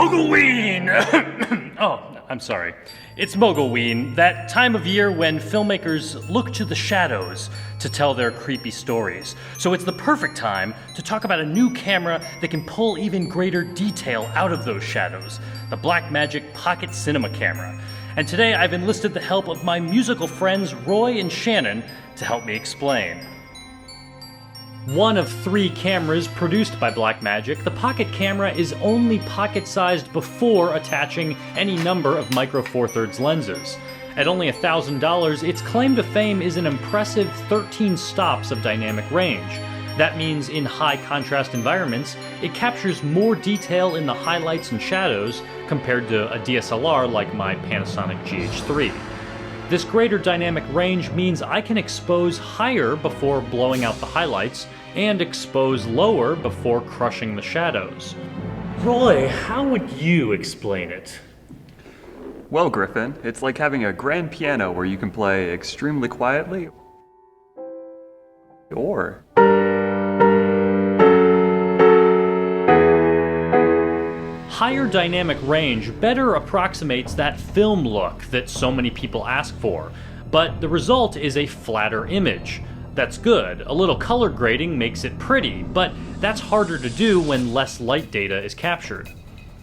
Mogulween! Oh, I'm sorry. It's Mogulween, that time of year when filmmakers look to the shadows to tell their creepy stories. So it's the perfect time to talk about a new camera that can pull even greater detail out of those shadows, the Blackmagic Pocket Cinema Camera. And today I've enlisted the help of my musical friends Roy and Shannon to help me explain. One of 3 cameras produced by Blackmagic, the Pocket camera is only pocket-sized before attaching any number of micro Four Thirds lenses. At only $1,000, its claim to fame is an impressive 13 stops of dynamic range. That means in high-contrast environments, it captures more detail in the highlights and shadows compared to a DSLR like my Panasonic GH3. This greater dynamic range means I can expose higher before blowing out the highlights, and expose lower before crushing the shadows. Roy, how would you explain it? Well, Griffin, it's like having a grand piano where you can play extremely quietly, or higher dynamic range better approximates that film look that so many people ask for, but the result is a flatter image. That's good. A little color grading makes it pretty, but that's harder to do when less light data is captured.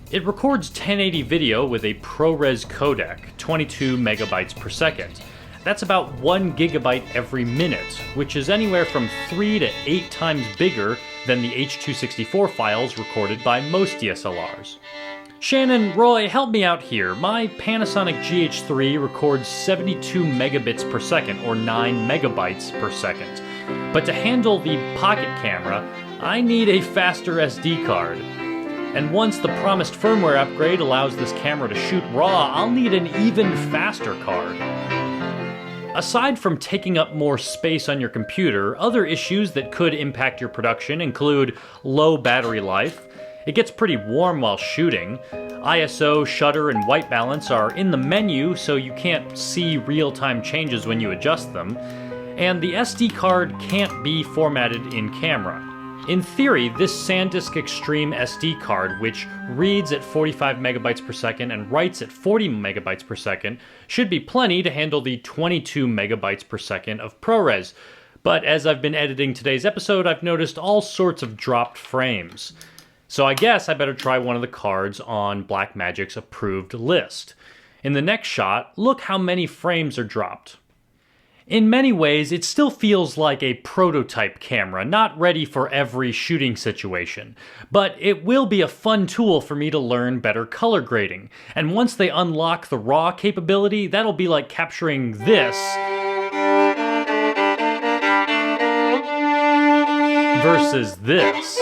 It records 1080 video with a ProRes codec, 22 megabytes per second. That's about 1 gigabyte every minute, which is anywhere from 3 to 8 times bigger than the H.264 files recorded by most DSLRs. Shannon, Roy, help me out here. My Panasonic GH3 records 72 megabits per second, or 9 megabytes per second. But to handle the Pocket camera, I need a faster SD card. And once the promised firmware upgrade allows this camera to shoot RAW, I'll need an even faster card. Aside from taking up more space on your computer, other issues that could impact your production include low battery life. It gets pretty warm while shooting. ISO, shutter, and white balance are in the menu, so you can't see real-time changes when you adjust them. And the SD card can't be formatted in camera. In theory, this SanDisk Extreme SD card, which reads at 45 megabytes per second and writes at 40 megabytes per second, should be plenty to handle the 22 megabytes per second of ProRes. But as I've been editing today's episode, I've noticed all sorts of dropped frames. So I guess I better try one of the cards on Blackmagic's approved list. In the next shot, look how many frames are dropped. In many ways, it still feels like a prototype camera, not ready for every shooting situation. But it will be a fun tool for me to learn better color grading. And once they unlock the RAW capability, that'll be like capturing this versus this.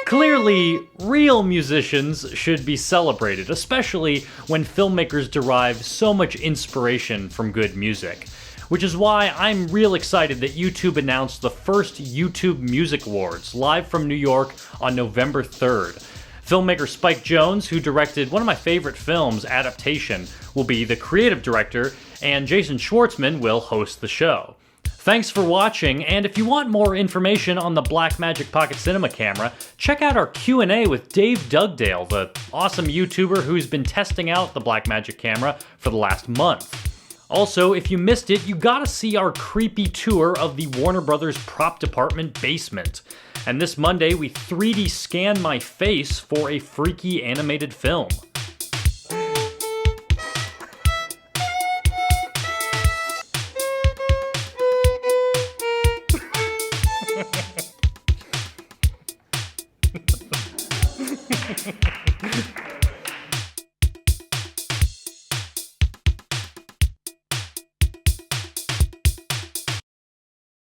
Clearly, real musicians should be celebrated, especially when filmmakers derive so much inspiration from good music. Which is why I'm real excited that YouTube announced the first YouTube Music Awards, live from New York on November 3rd. Filmmaker Spike Jonze, who directed one of my favorite films, Adaptation, will be the creative director, and Jason Schwartzman will host the show. Thanks for watching, and if you want more information on the Blackmagic Pocket Cinema Camera, check out our Q&A with Dave Dugdale, the awesome YouTuber who's been testing out the Blackmagic camera for the last month. Also, if you missed it, you gotta see our creepy tour of the Warner Brothers prop department basement. And this Monday, we 3D scanned my face for a freaky animated film.